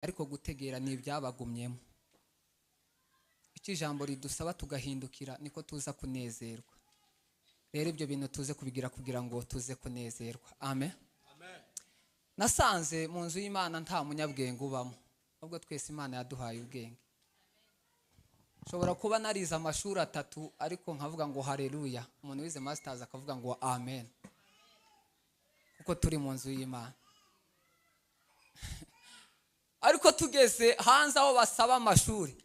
ariko gutegera ni ibyabagumyemo. Iki jambo ridusaba tugahindukira niko tuza kunezerwa. Rero ibyo bintu tuze kubigira kugira ngo tuze kunezerwa. Amen. Nasanze mu nzu y'Imana nta munyabwenge ubamo, ahubwo twese Imana yaduhaye ubwenge. Shobora kuba narize amashuri 3 ariko nkavuga ngo haleluya, umuntu wize masters akavuga ngo amen, kuko turi mu nzu y'Imana. Ariko tugeze hanze aho basaba amashuri,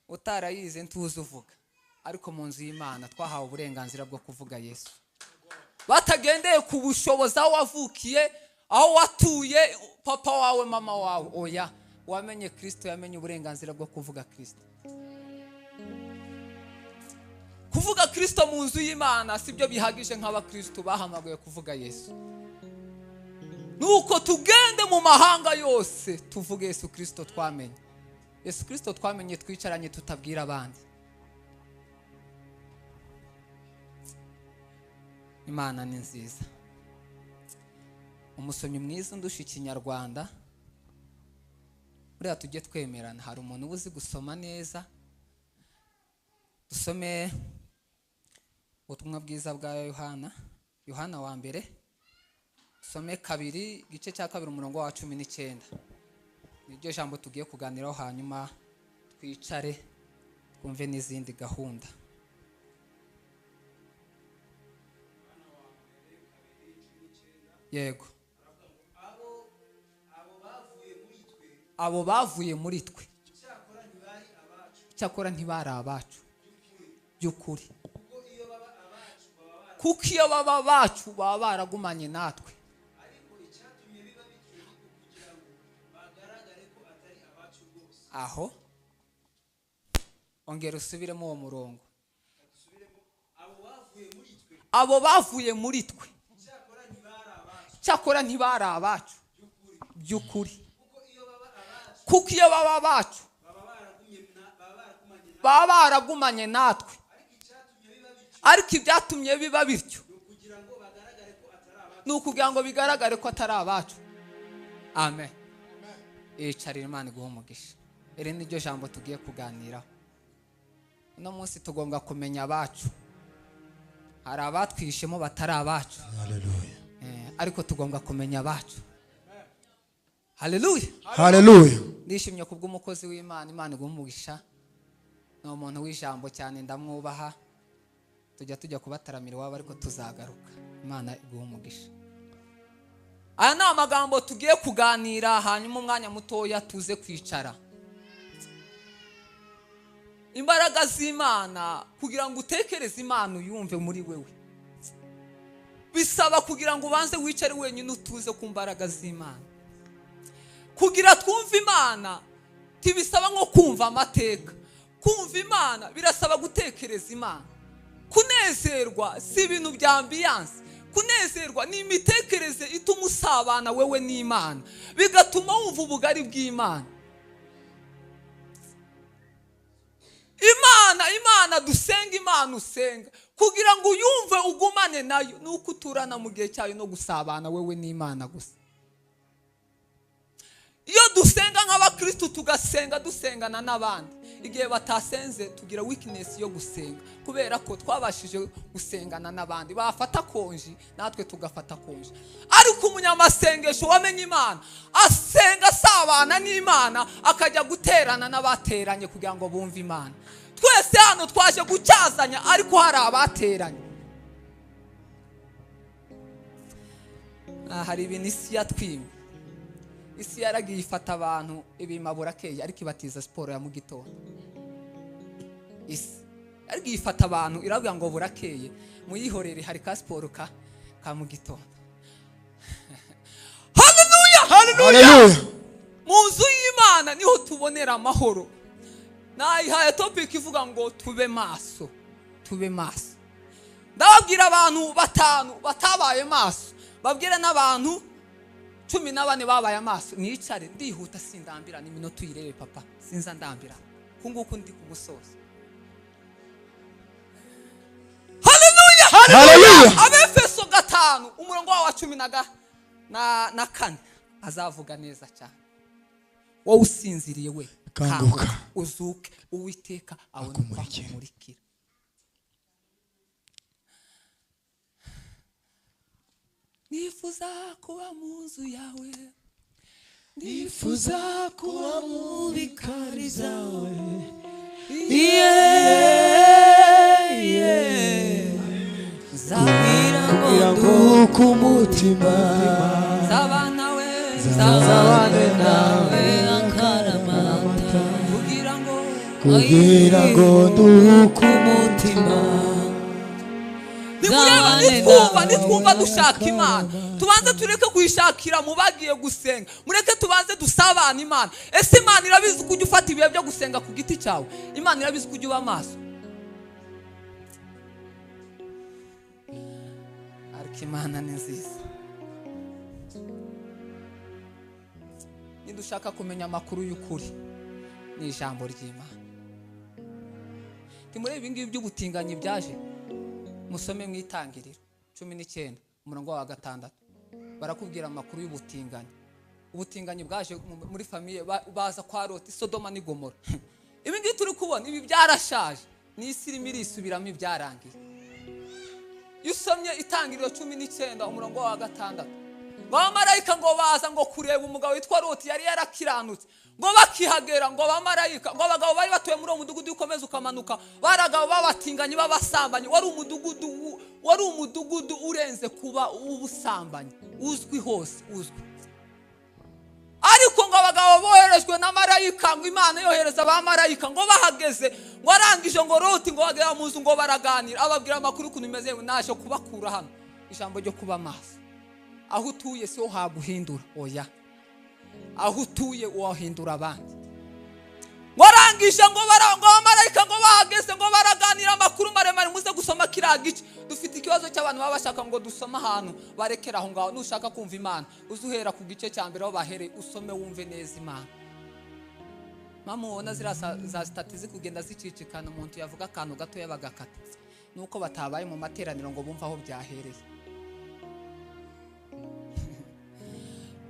utarayize ntuzi uvuga, ariko mu nzu y'Imana twahawe uburenganzira bwo kuvuga Yesu. Batagendeye ku bushobozi aho wavukiye, aho watuye, papa wawe, mama wawe, oya, wamenye Kristo, yamenye uburenganzira bwo kuvuga Kristo. Kuvuga Kristo mu nzu y'Imana sibyo bihagije nk'abakristo bahamagaye kuvuga Yesu. Nuko tugende mu mahanga yose tuvuge Yesu Kristo twamenye. Yesu Kristo twamenye twicaranye tutabwira abandi. Imana ni nziza. Umusomyi mwiza ndusha ikinyarwanda. Buriya tujye twemerana, hari umuntu uzi gusoma neza. Dusome ubutumwa bwiza bwa Yohana wa mbere. Some 2 gice cya 2 umurongo wa 19. Niryo jambo tugiye kuganiraho, hanyuma twicare twumve n'izindi gahunda. Yego. Abo bavuye muri twe cyakora ntibari abacu by'ukuri, kuko iyo baba bacu baba baragumanye natwe. Aho ongera usubiremo uwo murongo. Abo bavuye muri twe cyakora ntibari abacu by'ukuri, kuko iyo baba bacu baba baragumanye natwe, ariko ibyatumye biba bityo ni ukugira ngo bigaragare ko atari abacu. Amen. Icarira Imana iguhe umugisha. Iri niryo jambo tugiye kuganiraho. Uno munsi tugomba kumenya abacu. Hari abatwishemo batari abacu. Haleluya. Ariko tugomba kumenya abacu. Haleluya. Haleluya. Ndishimye kubw'umukozi w'Imana, Imana iguhe umugisha. Ni umuntu w'ijambo cyane, ndamwubaha. Tujya kubataramira iwabo ariko tuzagaruka. Imana iguhe umugisha. Aya ni amagambo tugiye kuganira, hanyuma umwanya mutoya tuze kwicara. Imbaraga z'Imana, kugira ngo utekereze Imana uyumve muri wewe, bisaba kugira ngo ubanze wicare wenyine utuze ku mbaraga z'Imana. Kugira twumve Imana tibisaba nko kumva amateka. Kumva Imana birasaba gutekereza Imana. Kunezerwa si ibintu bya ambiance. Kunezerwa ni imitekerereze ituma usabana wewe n'Imana, bigatuma wumva ubugari bw'Imana. Imana dusenga, Imana usenga, kugira ngo uyumve ugumane nayo, nuko uturana mu gihe cyayo no gusabana wewe n'Imana gusa. Iyo dusenga nk'abakristo tugasenga dusengana n'abandi, igihe batasenze tugira weakness yo gusenga, kubera ko twabashije gusengana n'abandi. Bafata konji natwe tugafata konji. Ariko umunyamasengesho wamenye Imana asenga asabana n'Imana, akajya guterana n'abateranye kugira ngo bumve Imana. Twese hano twaje gucyazanya, ariko hari abateranye. Hari ibintu isi yatwimye. Isi yaragiye ifata abantu ibimabura keye, ariko ibatiza siporo ya mu gitondo. Isi yaragiye ifata abantu iravuga ngo burakeye muyihorere, hari ka siporo ka mu gitondo. Haleluya, haleluya. Mu nzu y'Imana niho tubonera amahoro. Nayihaye topic ivuga ngo tube maso, tube maso. Ndababwira abantu 5 batabaye maso, babwira n'abantu 14 babaye amaso. Nicare ndihuta sindambira ni minota uyirebe papa, sinza ndambira kunguko ndi kugusoza. Haleluya, haleluya. Abefeso 5 umurongo wa 14 azavuga neza cyane. wowe usinziriye we kanguka uzuke Uwiteka akumurikira. Nifuza kuba mu nzu yawe, nifuza kuba mu bikari zawe, zabwira ngo ku mutima zabana we zabane nawe akaramata kugira ngo nduhuke umutima. Nitwumva dushaka Imana, tubanze tureke kuyishakira mu bagiye gusenga, mureke tubanze dusabana Imana. Ese Imana irabizi kujya ufata ibihe byo gusenga ku giti cyawe? Imana irabizi kujya uba maso? Ariko Imana ni nziza. Nidushaka kumenya amakuru y'ukuri ni ijambo ry'Imana. Timurebe ibingibi by'ubutinganyi byaje, musome mu Itangiriro 19 umurongo wa 6 barakubwira amakuru y'ubutinganyi. Ubutinganyi bwaje muri famiye, baza kwa Loti, Sodoma ni Gomora. Ibi ngibi turi kubona ibi byarashaje, ni isi irimo irisubiramo ibyarangiye. Yusomye Itangiriro 19 umurongo wa 6, abamarayika ngo baza ngo kureba umugabo witwa Loti yari yarakiranutse, ngo bakihagera ngo abamarayika ngo abagabo bari batuye muri uwo mudugudu ukomeza ukamanuka, baragabo babatinganyi babasambanyi. Wari umudugudu urenze kuba ubusambanyi, uzwi hose, uzwi. Ariko ngo abagabo boherejwe na marayika, ngo Imana yohereza abamarayika, ngo bahageze ngo arangije ngo Loti ngo bagera mu nzu ngo baraganira, ababwira amakuru ukuntu imeze, naje kubakura hano. Ijambo ryo kuba maso. Aho utuye si ho haguhindura, oya. Aho utuye wahindura abandi. Warangije ngo abamarayika ngo bahageze ngo baraganira amakuru maremare. Muze gusoma kiriya gice, dufite ikibazo cy'abantu baba bashaka ngo dusoma ahantu barekera aho ngaho. Nushaka kumva Imana uzuhera ku gice cya mbere aho bahere, usome wumve neza Imana. Mama ubona zira za statizi kugenda zicicikana, umuntu yavuga akantu gato yabagakata, nuko batabaye mu materaniro ngo bumva aho byahereye.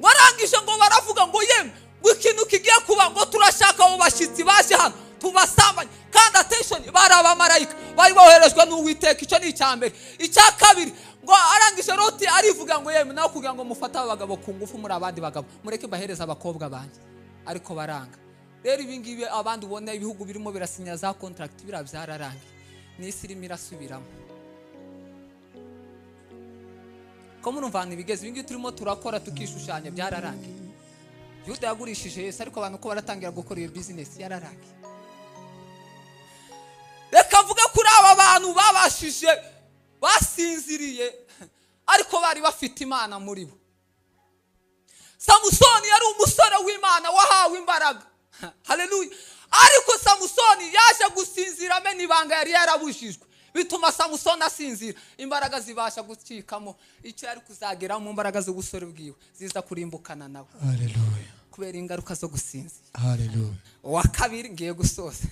Warangije ngo baravuga ngo yemwe ikintu kigiye kuba, ngo turashaka abo bashyitsi baje hano tubasambanye. Kandi attention, bari abamarayika bari boherejwe n'Uwiteka. Icyo ni icyambere. Icya kabiri, ngo arangije Loti arivuga ngo yemwe nawe kugira ngo mufate abagabo ku ngufu muri abandi bagabo, mureke bahereza abakobwa banjye. Ariko baranga. Rero ibi ngibi abandi ubona ibihugu birimo birasinya za contract byararangiye, ni isi irimo irasubiramo. Ko murumvana ibigeze ibingibi turimo turakora tukishushanya byararangiye. Yuda yagurishije Yesu, ariko abantu ko baratangira gukora iyo business yararangiye. Reka mvuga kuri aba bantu babashije, basinziriye ariko bari bafite Imana muri bo. Samusoni yari umusore w'Imana wahawe imbaraga. Haleluya. Ariko Samusoni yaje gusinzira amena ibanga yari yarabujijwe, bituma Samusoni asinzira, imbaraga zibasha gucikamo. Icyo yari kuzagera mu mbaraga z'ubusore bwiwe ziza kurimbukana nawe. Haleluya. Kubera ingaruka zo gusinzira. Haleluya. Wa kabiri ngiye gusoza.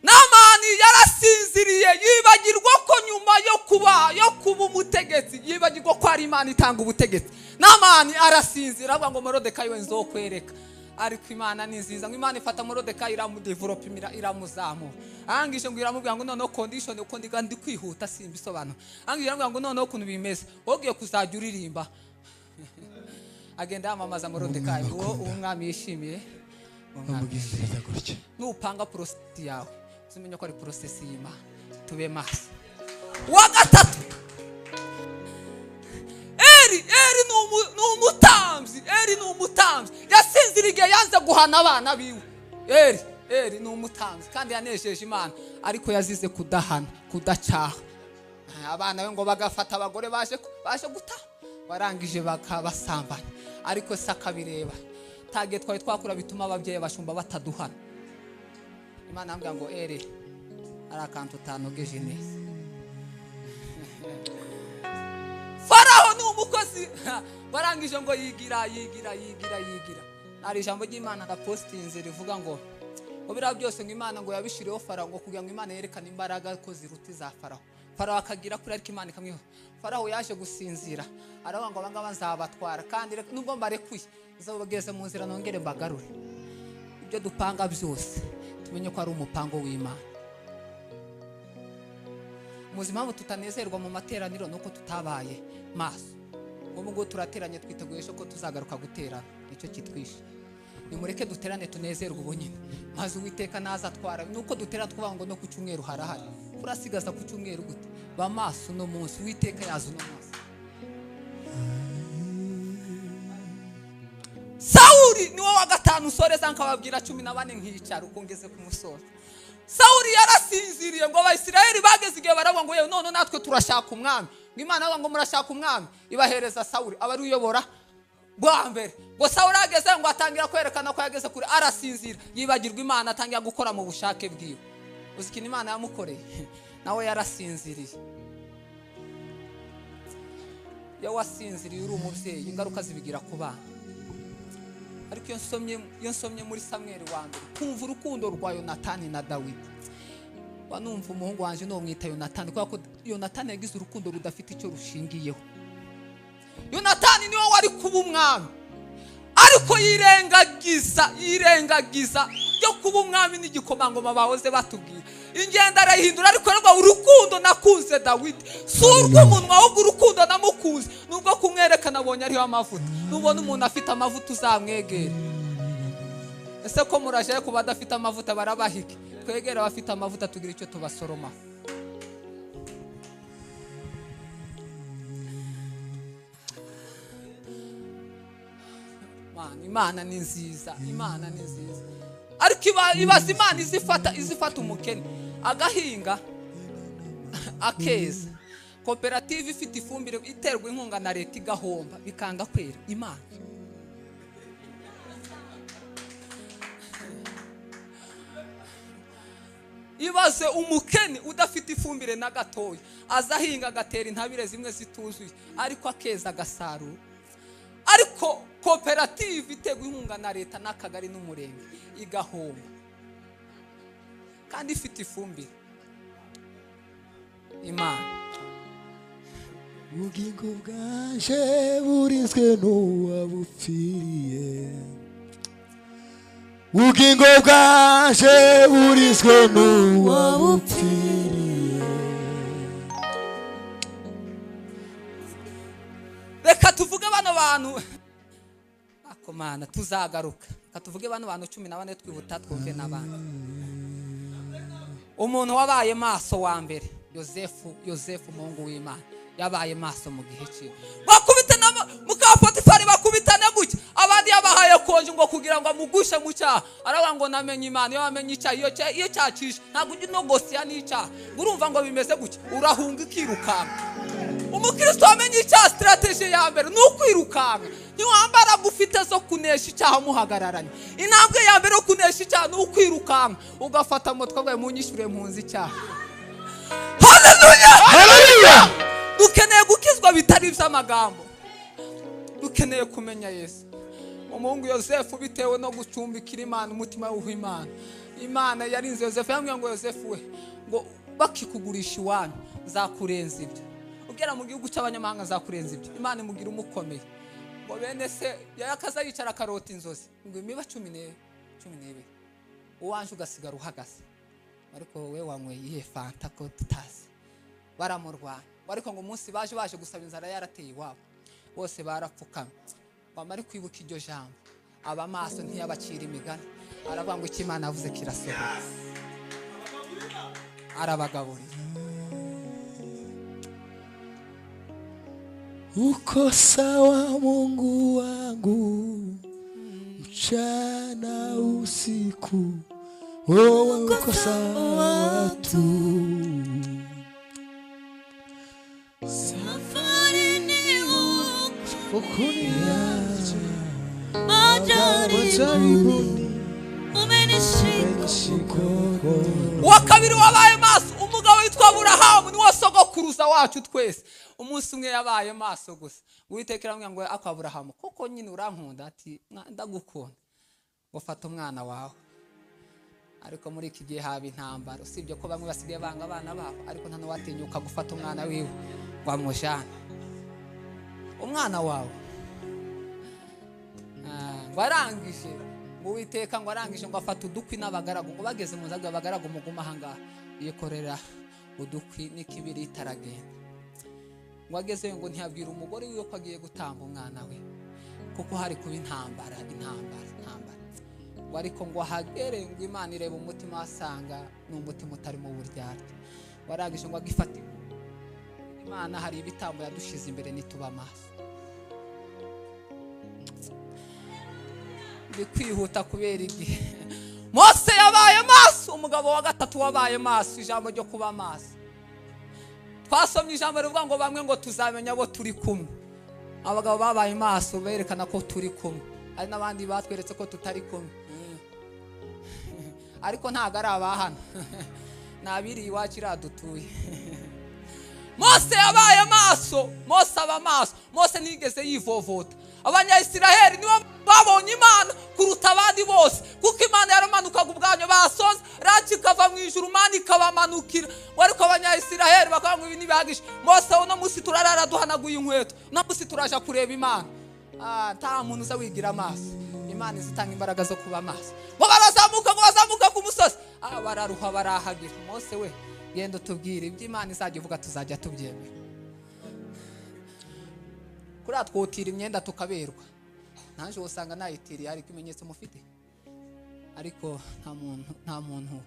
Namani yarasinziriye, yibagirwa ko nyuma yo kuba umutegetsi, yibagirwa ko ari Imana itanga ubutegetsi. Namani arasinzira, avuga ngo Morodekayi we nzokwereka. Ariko Imana ni nziza, ngo Imana ifata Morodekayi iramudevelop, iramuzamura. Arangije ngo iramubwira ngo noneho condition uko ndi kwihuta simbisobanura. Arangije iramubwira ngo noneho ukuntu bimeze, wogiye kuzajya uririmba. Agenda yamamaza Morodekayi, uwo umwami yishimiye. Bamugendereza gutya. Nupanga process yawe, uzumenya ko ari process y'Imana. Tube maso. Wa gatatu, Eri ni umutamzi. Yasinziriye yanze guhana abana biwe. Eri ni umutamzi kandi yanejeje Imana, ariko yazize kudahana, kudacaha. Abana be ngo bagafata abagore baje gutaha, barangije bakabasambanya. Ariko sakabireba, tage twari twakura bituma ababyeyi bashumba bataduhana. Imana ambwira ngo ari akantu utanogeje neza. Faraho ni umukozi, barangije ngo yigira. Ari ijambo ry'Imana na postinze rivuga ngo biriya byose ngo Imana ngo yabishiriyeho Faraho ngo kugira ngo Imana yerekane imbaraga ko ziruta za Faraho. Faraho akagira kuri ariko Imana ikamwiho. Faraho yaje gusinzira, aravuga ngo abangaba nzabatwara kandi nubwo mbarekuye uzabageze mu nzira nongere mbagarure. Ibyo dupanga byose tumenye ko ari umupango w'Imana. Muzima mu tutanezerwa mu materaniro nuko tutabaye maso. Ubwo turateranye twiteguye ko tuzagaruka gutera nicyo kitwishe. Nimureke duterane tunezerwe ubonyine. Maze Uwiteka naza twara nuko dutera twuvuga ngo no ku cyumweru harahari. Kurasigaza ku cyumweru gute? Ba maso no munsi Uwiteka yazo no munsi. Sauli niwo wa gatanu usoreza nkababwira 14 nkicara ukongeze ku musoro. Sauli yarasinziriye ngo Abayisiraheli bageze igihe barabwa ngo yewe none natwe turashaka umwami. Ngo Imana ngo murashaka umwami ibahereza Sauli abari uyobora bwa mbere. Ngo Sauli ageze ngo atangira kwerekana ko yageze kuri arasinzira yibagirwa Imana atangira gukora mu bushake bwiwe. Uzikina Imana yamukoreye nawe yarasinziriye. Yo wasinziriye uri umubyeyi ingaruka zibigira ku bana. Ariko iyo nsomye muri Samuel wa mbere kumva urukundo rwa Yonatani na Dawidi. Banumva umuhungu wanje no mwita Yonatani kuko Yonatani yagize urukundo rudafite icyo rushingiyeho. Yonatani niwe wari kuba umwami. Ariko yirengagiza yo kuba umwami n'igikomangoma bahoze batubwira. Ingenda arahindura ariko rwa urukundo nakunze Dawidi. Surwa umunwa ahubwo urukundo namukunze. Nubwo kumwerekana abonye ariho amavuta. Nubona umuntu afite amavuta uzamwegere. Ese ko muraje kuba adafite amavuta barabahike. Twegera abafite amavuta tugira icyo tubasoroma. Imana ni nziza. Ariko ibaza Imana izifata umukene agahinga akeza. Koperative ifite ifumbire iterwa inkunga na leta igahomba bikanga kwera Imana. Ibaze umukene udafite ifumbire na gatoya azahinga agatera intabire zimwe zituzuye ariko akeza agasarura. Ariko koperative iterwa inkunga na leta n'akagari n'umurenge igahomba kandi ifite ifumbire Imana. Ubugingo bwanje burinzwe n'uwabupfiriye. Ubugingo bwanje burinzwe n'uwabupfiriye. Reka tuvuge bano bantu akomana tuzagaruka. Reka tuvuge bano bantu 14 twihuta twumve n'abandi. Umuntu wabaye maso wa mbere Yosefu Mungu w'Imana yabaye maso mu gihe cye. Bakubita na mukapotifari bakubitane gutya. Abandi yabahaye konje ngo kugira ngo amugushe mu cyaha. Aravuga ngo namenye Imana yo amenye icyaha iyo cyacisha ntabwo uginogosia n'icyaha. Urumva ngo bimeze gutya urahunga ikirukanga. Umukristo amenye icyaha strategy ya mbere n'ukwirukanga. Niwambara gufite zo kunesha icyaha muhagararanye. Intambwe ya mbere yo kunesha icyaha n'ukwirukanga ugafata mutwe bwawe munyishure impunzi icyaha. Haleluya! Dukeneye gukizwa bitari by'amagambo. Dukeneye kumenya Yesu. Umuhungu Yosefu bitewe no gucumbikira Imana umutima w'Imana. Imana yarinze Yosefu yambwiye ngo Yosefu we ngo bakikugurisha iwanyu zakurenza ibyo. Ugera mu gihugu cy'abanyamahanga zakurenza ibyo. Imana imugira umukomeye. Ngo bene se yakaza yicara karota inzozi. Ngo imiba 12. Uwanje ugasigara uhagaze. Ariko wowe wanyweye ihe fanta ko tutazi. Baramurwanya. Ariko ngo umunsi baje gusaba inzara yarateye iwabo. Bose barapfukama. Bamari kwibuka iryo jambo. Aba maso ntiyabacira imigani. Aravuga ngo Imana yavuze kirasohoka. Arabagaburira. Uko sawa Mungu wangu mchana usiku. Wewe uko sawa tu. Safari ni Ukuniacha majaribuni umenishika. Wakabiri wabaye maso umugabo witwa Aburahamu ni wasogokuruza wacu twese. Umunsi umwe yabaye maso gusa. Uwiteka aramubwira ngo akwa Aburahamu koko nyine urankunda ati ndagukunda. Ufata umwana wawe. Ariko muri iki gihe haba intambara usibye ko bamwe basigaye banga abana babo ariko nta watinyuka gufata umwana wiwe wamujana umwana wawe warangije ngo Uwiteka ngo arangije ngo afata udukwi n'abagaragu ngo bageze mu nzaga abagaragu muguma ahangaha yikorera udukwi n'ikibiriti aragenda ngo agezeyo ngo ntiyabwira umugore wiwe ko agiye gutanga umwana we kuko hari kuba intambara ngo ariko ngo ahagere ngo Imana ireba umutima asanga n'umutima utari mu buryarya warangije ngo agifate Imana hari ibitambo yadushize imbere nituba amaso kwihuta kubera igihe Mose yabaye maso umugabo wa gatatu wabaye maso ijambo ryo kuba maso twasomye ijambo rivuga ngo bamwe ngo tuzamenya abo turi kumwe abagabo babaye maso berekana ko turi kumwe hari n'abandi batweretse ko tutari kumwe ariko ntago ari abahana nabiri iwacu iradutuye Mose yabaye maso Mose aba maso Mose nigeze yivovota Abanyayisiraheli nibo babonye Imana kuruta abandi bose kuko Imana yaramanukaga ubwanyo basoza raci kava mu ijuru Imana ikabamanukira ariko Abanyayisiraheli bakanga ibi nibihagije Mose uno musi turarara duhanaguye inkweto no musi turaja kureba Imana nta muntu uza wigira amaso Imana izitanga imbaraga zo kuba amaso ngo bazamuka ku musozi bararuha barahagira Mose we genda tubwire ibyo Imana izajya ivuga tuzajya tubyemera kuri atwotira imyenda tukaberwa nanje usanga nayitiriye ari kimenyetso mufite ariko nta muntu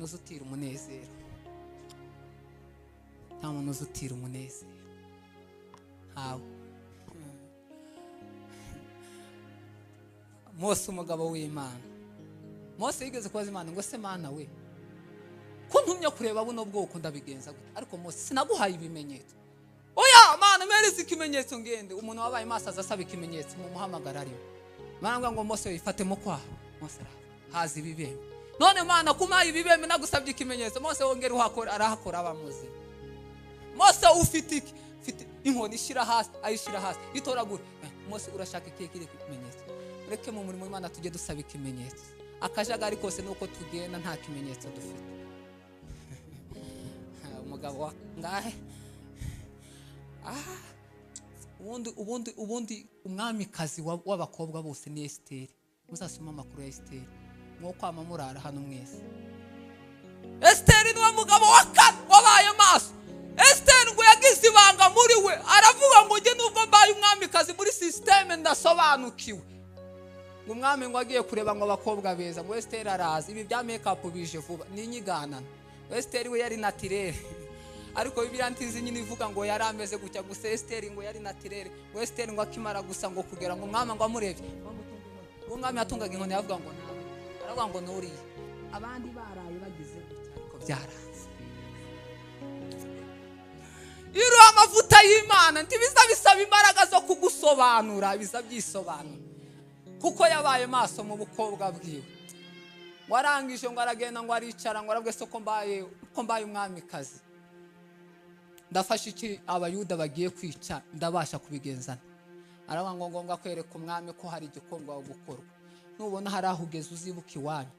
uzutira umunezero hawo Mose umugabo w'Imana Mose yigeze kubaza Imana ngo se Mana we ko ntumye kureba buno bwoko ndabigenza gute ariko Mose sinaguhaye ibimenyetso oya Mana mereze ikimenyetso ngende umuntu wabaye maso azasaba ikimenyetso mu muhamagara ari Mana ngo Mose yifatemo kwa Mose hazi ibibembe none Mana kumaye ibibembe nagusabye ikimenyetso Mose wongera uhakora arahakora abamuzi Mose ufite inkoni ishira hasi ayishira hasi itoragura Mose urashaka ikekire ikimenyetso reke mu murimo w'Imana tujye dusaba ikimenyetso akajagari kose nuko tugenda nta kimenyetso dufite umugabo ngahe ubundi umwamikazi w'abakobwa bose ni Esiteri muzasoma amakuru ya Esiteri mwo kwama murara hano mwese Esiteri niwe mugabo wa kane wabaye maso Esiteri ngo yagize ibanga muri we aravuga ngo nge nubwo mbaye umwamikazi muri systeme ndasobanukiwe ngo umwami ngo agiye kureba ngo abakobwa beza ngo Esiteri arazi ibi bya makeup bije vuba ni inyiganana Esiteri we yari naturel ariko Bibiliya ntizi nyine ivuga ngo yari ameze gutya gusa Esiteri ngo yari naturel ngo Esiteri ngo akimara gusa ngo kugera ngo umwami ngo amurebye umwami yatungaga inkoni yavuga ngo aravuga ngo nuriye abandi baraye bagize gutya ariko byaranze iro amavuta y'Imana ntibiza bisaba imbaraga zo kugusobanura biza byisobanura kuko yabaye maso mu bukobwa bwiwe warangije ngo aragenda ngo aricara ngo arabwe so ko mbaye umwamikazi ndafashe iki abayuda bagiye kwica ndabasha kubigenzana aravuga ngo ngombwa kwereka umwami ko hari igikorwa gukorwa nubona hari aho ugeze uzibuka iwanyu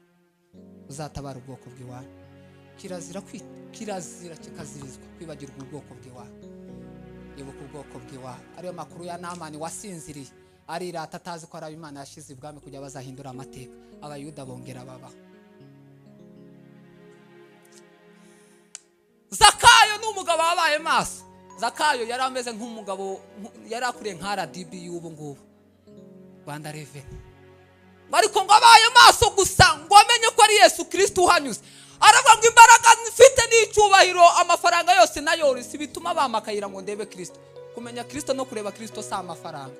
uzatabara ubwoko bw'iwanyu kirazira kikazirizwa kwibagirwa ubwoko bw'iwanyu ibuka ubwoko bw'iwanyu ariyo makuru ya Namani wasinziriye arirata atazi ko ari Imana yashize ibwami kujya bazahindura amateka abayuda bongera babaho Zakayo n'umugabo wabaye maso Zakayo yari ameze nk'umugabo yari akuriye nka RDB y'ubu ngubu Rwanda Revenue ariko ngo abaye maso gusa ngo amenye ko ari Yesu Kristo uhanyuze aravuga ngo imbaraga mfite n'icyubahiro amafaranga yose nayo si bituma bamakayira ngo ndebe Kristo kumenya Kristo no kureba Kristo si amafaranga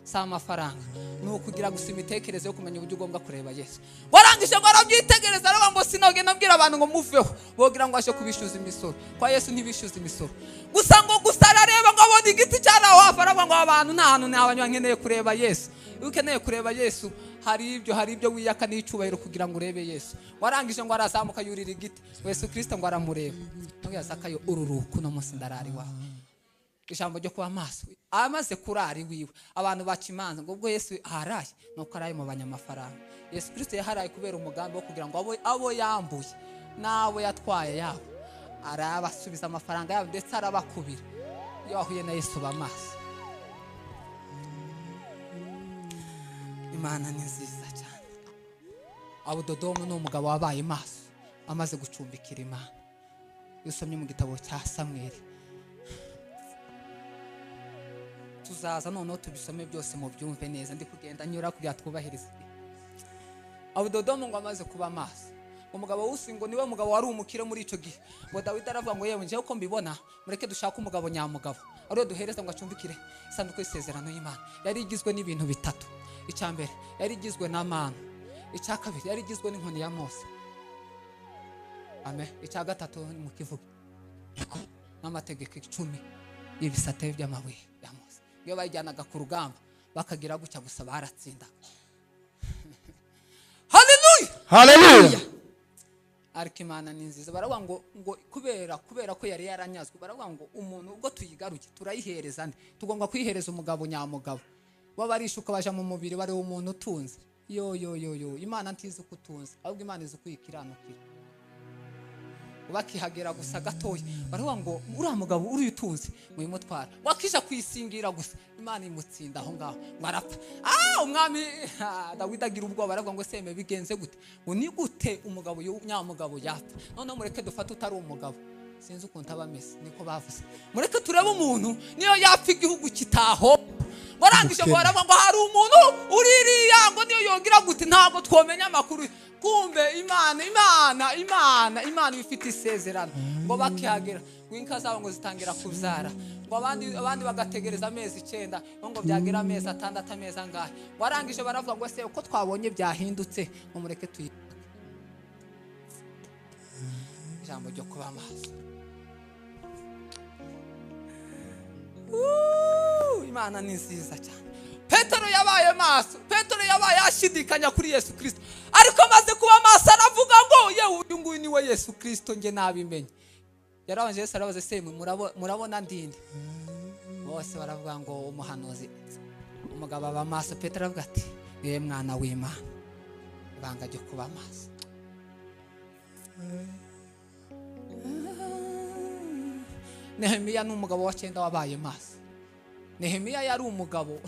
si amafaranga ni ukugira gusa imitekerereze yo kumenya uburyo ugomba kureba Yesu warangije ngo arabyitegereza aravuga ngo sinoge nabwira abantu ngo muveho bogira ngo aje kubishyuza imisoro kwa Yesu ntibishyuza imisoro gusa arareba ngo abone igiti cyaraho hafi aravuga ngo abantu nta hantu n'abanywa nkeneye kureba Yesu iyo ukeneye kureba Yesu hari ibyo wiyaka n'icyubahiro kugira ngo urebe Yesu warangije ngo arazamuka yurira igiti Yesu Kristo ngo aramureba ngo Zakayo ururuku no munsi ndarari wawe ijambo ryo kuba maso amaze kurari wiwe abantu bacimanza ngo ubwo Yesu haraye nuko araye mu banyamafaranga Yesu Kristo yaharaye kubera umugambi wo kugira ngo abo yambuye nabo yatwaye yabo arabasubiza amafaranga yabo ndetse arabakubira iyo wahuye na Yesu bamaso Imana ni nziza cyane. Abudodomu ni umugabo wabaye maso amaze gucumbikira Imana. Yusomye mu gitabo cya Samweli. Tuzaza noneho tubisome byose mu byumve neza, ndi kugenda nyura kugira twubahirize. Abudodomu ngo amaze kuba maso, umugabo w'usingo niwe mugabo wari umukire muri ico gihe. Ngo Dawidi aravuga ngo yewe njewe ko mbibona mureke dushaka umugabo nyamugabo ariyo duhereza ngo acumbikire isanduku y'isezerano y'Imana. Yari igizwe n'ibintu bitatu. Icya mbere yari igizwe n'amana, icya kabiri yari igizwe n'inkoni ya Mose, amen, icya gatatu mu kivuga n'amategeko 10 y'ibisate by'amabuye ya Mose. Iyo bayijyanaga ku rugamba bakagira gucya gusa baratsinda. Haleluya, haleluya. ariko Imana ni nziza. Baravuga ngo kubera ko yari yaranyazwe, baravuga ngo umuntu ubwo tuyigaruke turayihereza nde? Tugomba kuyihereza umugabo nyamugabo. Bo barishuka baja mu mubiri bari umuntu utunze. Yo Imana ntizi kutunze, ahubwo Imana izi kuyikiranukira. Bakihagera gusa gatoya baravuga ngo uriya mugabo uri utunze muyimutwara. Wakija kwisingira gusa Imana imutsinda aho ngaho ngo arapfa. Umwami Dawidi agira ubwoba, baravuga ngo seme bigenze gute? Ngo ni gute umugabo nyamugabo yapfa? None mureke dufate utari umugabo. Sinzi ukuntu abameze niko bavuze. Mureke turebe umuntu niyo yapfa igihugu kitaho. Barangije ngo baravuga ngo hari umuntu uririya ngo niyo yogira gute ntabwo twomenya amakuru. Kumbe Imana ifite isezerano. Ngo bakihagera winka zabo ngo zitangira kubyara. Ngo abandi bagategereza amezi 9 ngo byagera amezi 6 amezi angahe. Warangije baravuga ngo se uko twabonye byahindutse ngo mureke tuyi. Ijambo ryo kuba maso. Imana ni nziza cyane. Petero yabaye maso. Petero yabaye ashidikanya kuri Yesu Kristo. Ariko amaze kuba maso aravuga ngo yewe uyu nguyu niwe Yesu Kristo nge nabimenye. Yarabanje Yesu arabaze se murabona ndinde? Bose baravuga ngo umuhanuzi. Umugabo aba maso. Petero aravuga ati yewe mwana w'Imana, ibanga ryo kuba maso. Nehemiya ni umugabo wa 9 wabaye maso. Nehemiya yari umugabo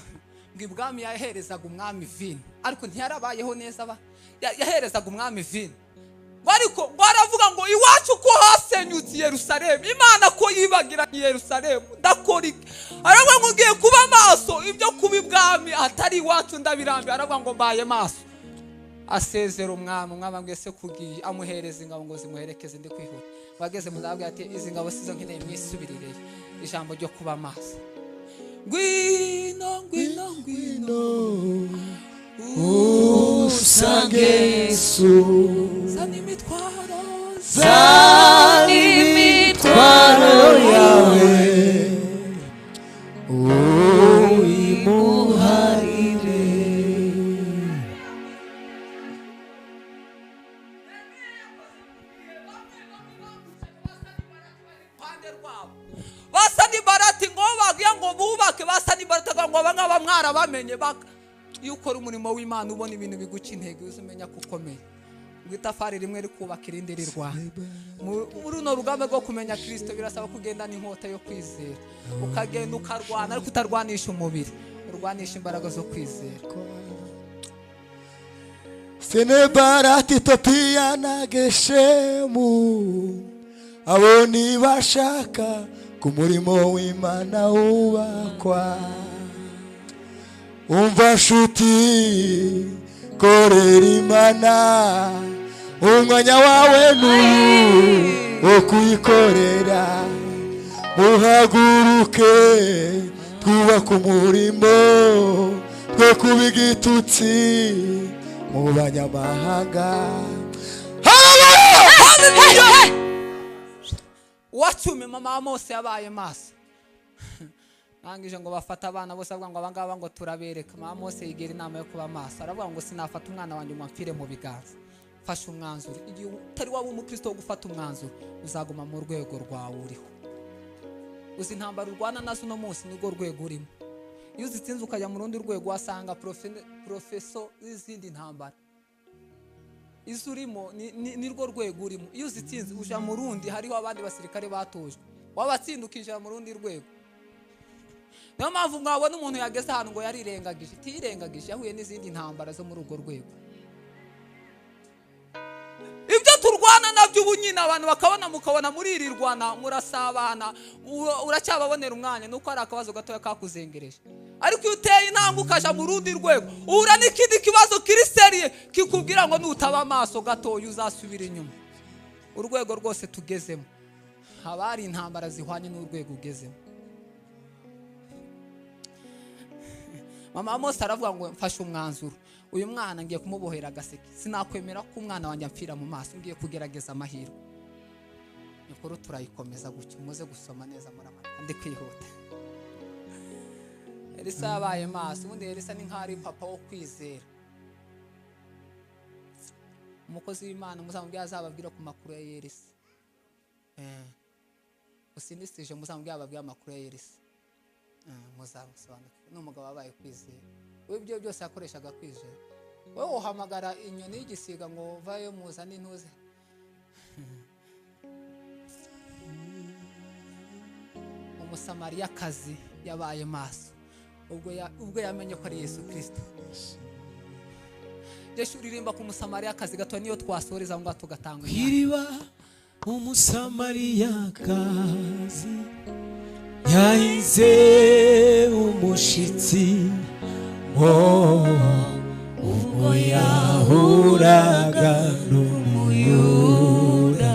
ngo ibwami yaherezaga umwami vino, ariko ntiyarabayeho neza ba yaherezaga umwami vino. Ariko baravuga ngo iwacu ko hasenyutse Yerusalemu, Imana ko yibagira Yerusalemu ndakora iki? Aravuga ngo ngiye kuba maso, ibyo kuba ibwami atari iwacu ndabirambi. Aravuga ngo mbaye maso. Asezera umwami ambwiye se kugiye, amuhereza ingabo ngo zimuherekeze ndi kwihuta. Bageze muzabwira ati izi ngabo sizo nkeneye mwisubirire. Ijambo ryo kuba maso. Ngwino usange Yesu, zana imitwaro yawe uyimuharire. Basani barati ngo bagiye ngo bubake, basani barataga ngo abangaba mwarabamenye baka. Iyo ukora umurimo w'Imana ubona ibintu biguca intege uzumenya kukomeye. Ngo itafari rimwe rikubaka irindi rirwa. Muri no rugamba rwo kumenya Kristo birasaba kugenda n'inkota yo kwizera. Ukagenda ukarwana ariko utarwanisha umubiri, urwanisha imbaraga zo kwizera. Sene barati Topiya na Geshemu, abo ntibashaka ku murimo w'Imana wubakwa. Umva nshuti, korera Imana, umwanya wawe wo kuyikorera. Muhaguruke twubaka umurimo, twe kuba igitutsi mu banyamahanga. Haleluya! Wacumi mama Mose yabaye maso. Nangije ngo bafata abana bose avuga ngo abangaba ngo turabereka. Mama Mose yigera inama yo kuba maso. Aravuga ngo sinafata umwana wanjye umapfire mu biganza. Fasha umwanzuro. Igihe utari waba umukristo wo gufata umwanzuro, uzaguma mu rwego rwawe uriho. Uzi intambara urwana nazo no munsi nirwo rwego urimo. Iyo uzitsinze ukajya mu rundi rwego wasanga profeso z'izindi ntambara. Izo urimo nirwo rwego urimo. Iyo uzitsinze uja mu rundi hariho abandi basirikare batojwe. Wabatsinda ukijira mu rundi rwego. niyo mpamvu mwabona umuntu yageze ahantu ngo yarirengagije, tirengagije, yahuye n'izindi ntambara zo muri urwo rwego. Ibyo turwana nabyo ubu nyine abantu bakabona, mukabona muririrwana, murasabana, uracyababonera umwanya, nuko ari akabazo gatoya kakuzengereje. Ariko iyo uteye intambwe ukaja mu rundi rwego, uhura n'ikindi kibazo kiri seriye kikubwira ngo nutaba amaso gatoya uzasubira inyuma. Urwego rwose tugezemo haba hari intambara zihwanye n'urwego ugezemo. Mama Mose aravuga ngo mfashe umwanzuro, uyu mwana ngiye kumubohera agaseke, sinakwemera ko umwana wanjye ampfira mu maso, ngiye kugerageza amahirwe. Inkuru turayikomeza gutyo, muze gusoma neza muramana ndi kwihuta. Elisa yabaye maso, ubundi Elisa ni nk'ari papa wo kwizera. Umukozi w'Imana muzamubwira azababwira ku makuru ya Elisa. Usindisije muzamubwira ababwira amakuru ya Elisa. Muzamusobanukirwa n'umugabo wabaye kwizera. We ibyo byose yakoreshaga kwizera. Wowe uhamagara inyoni y'igisiga ngo vayo muzane intuze. Umusamariyakazi yabaye maso ubwo yamenye ko ari Yesu Kristo. Yesu uririmba ku Musamariyakazi gato niyo twasoreza ngo tugatanga iriba. Umusamariyakazi yahize umushitsi, ubwo yahuraga n'umuyuda,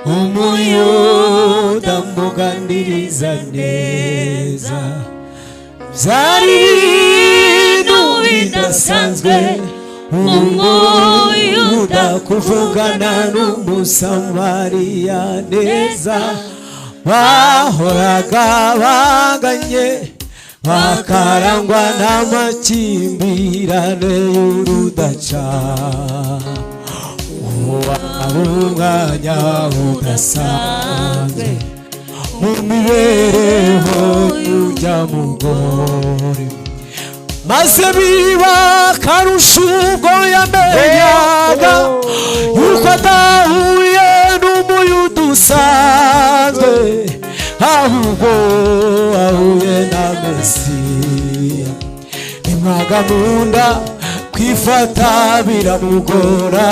umuyuda muganiriza neza, byari ibintu bidasanzwe umuyuda kuvugana n'umusamariya neza. Bahoraga banganye, bakarangwa n'amakimbirane y'urudaca. Wari umwanya udasanzwe mu mibereho y'urya mugore, maze biba akarusho ubwo yamenyaga yuko adahuye n'umuyuda usanzwe, ahubwo ahuye na Mesiya. Imwaga mu nda kwifata biramugora,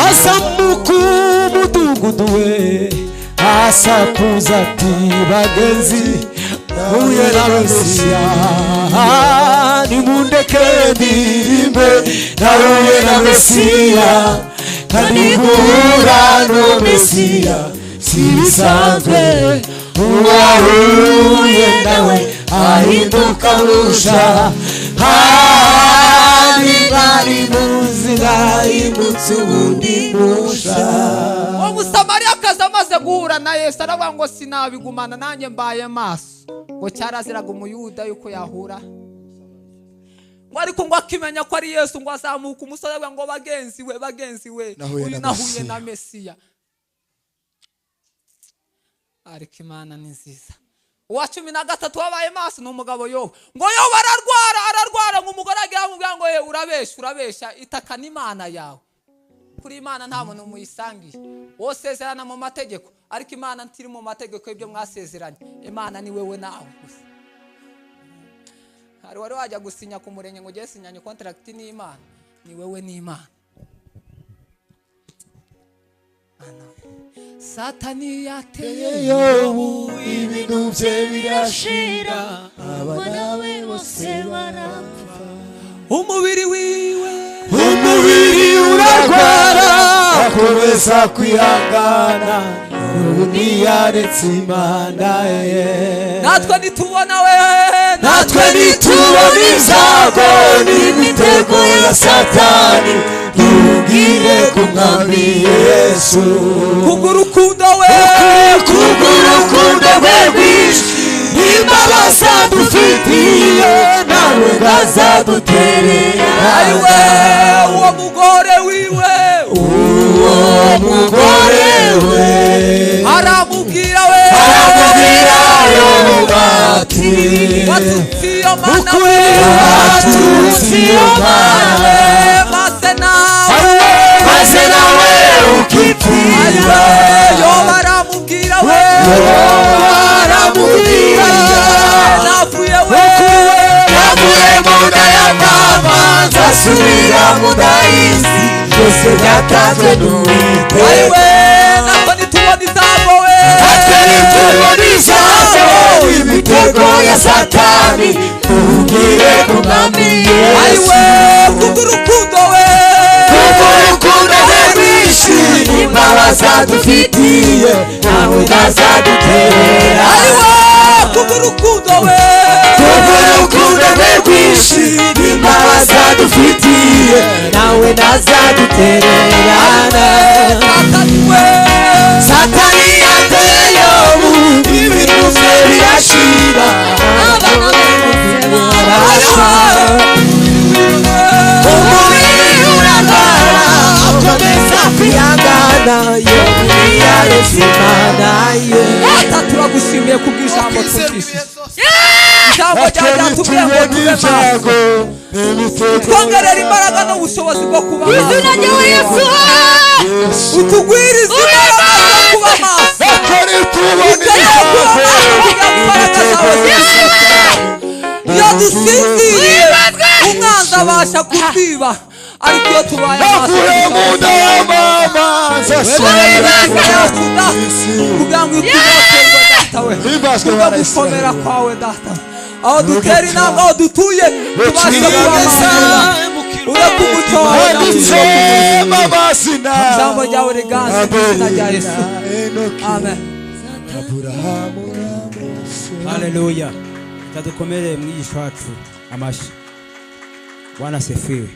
azamuka umudugudu we asakuza ati bagenzi huye na Mesiya, nimundeke ndirimbe nahuye na Mesiya, kandi guhura no Mesiya si bisanzwe. Uwahuye nawe ahinduka musha, bari muzira imutse ubundi musha. Uwo Musamariyakazi amaze guhura na Yesu aravuga ngo sinabigumana, nanjye mbaye maso. Ngo cyaraziraga umuyuda yuko yahura, ngo ariko ngo akimenya ko ari Yesu, ngo azamuka umusozi ngo bagenzi we uyu nahuye na Mesiya. Ariko Imana ni nziza. Uwa 13 wabaye maso ni umugabo Yobu. Ngo Yobu ararwara ngo umugore agira amubwira ngo urabesha itaka n'Imana yawe. Kuri Imana nta muntu muyisangiye. Wose sezerana mu mategeko, ariko Imana ntiri mu mategeko y'ibyo mwasezeranye. Imana ni wewe nawe gusa. Hari wari wajya gusinya ku murenge ngo ugiye sinyanye contract n'Imana, ni wewe n'Imana. Satani yateye Yobu, ibintu bye birashira, abana be bose barapfa. Umubiri urarwara, akomeza kwihangana, ntiyaretse Imana ye. natwe nitubona ibyago n'imitego ya Satani, tubwire ku Mwami Yesu. kubw'urukundo rwe rwinshi, imbabazi adufitiye, nawe ngazaduterera. uwo mugore we aramubwira Yobu ati watutsi iyo mana, maze nawe ukipfira. Yobu aramubwira gusubira mu dahisi byose byatanzwe n'Uwiteka. Ayiwe natwe nitubona ijambo we, natwe nitubona ijambo imitego ya Satani tubwire ku Mwami Yesu. ayiwe kubw'urukundo we, kubw'urukundo rwe rwinshi n'imbabazi adufitiye ntawe ntazaduterera. ayiwe kubw'urukundo we, kubw'urukundo rwe rwinshi n'imbabazi adufitiye nawe ntazadutererana. Satani yateye Yobu ibintu bye birashira abana be barasha, umubiri uragara akomeza kwihangana Yobu ntiyaretse Imana ye. Data turagushimiye kubw'ijambo twumvise, ijambo ryawe ryatubwiye ngo tube maso, twongerera imbaraga n'ubushobozi bwo kuba maso, Izina ryawe Yesu utugwirize imbaraga zo kuba maso, ukeneye kuba maso kugira ngo imbaraga zawe zishoboke. Iyo dusinziriye umwanzi abasha kutwiba, ariko iyo tubaye maso kugira ngo ikunoterwe data we, kubwo gukomera kwawe data, aho dutera intambwe aho dutuye tubashe kuba maso, ureke umuco wawe ijambo ryawe riganze mu izina rya Yesu, amen. Haleluya. Tadukomere mwigisha wacu amashyi. Bwana asifiwe.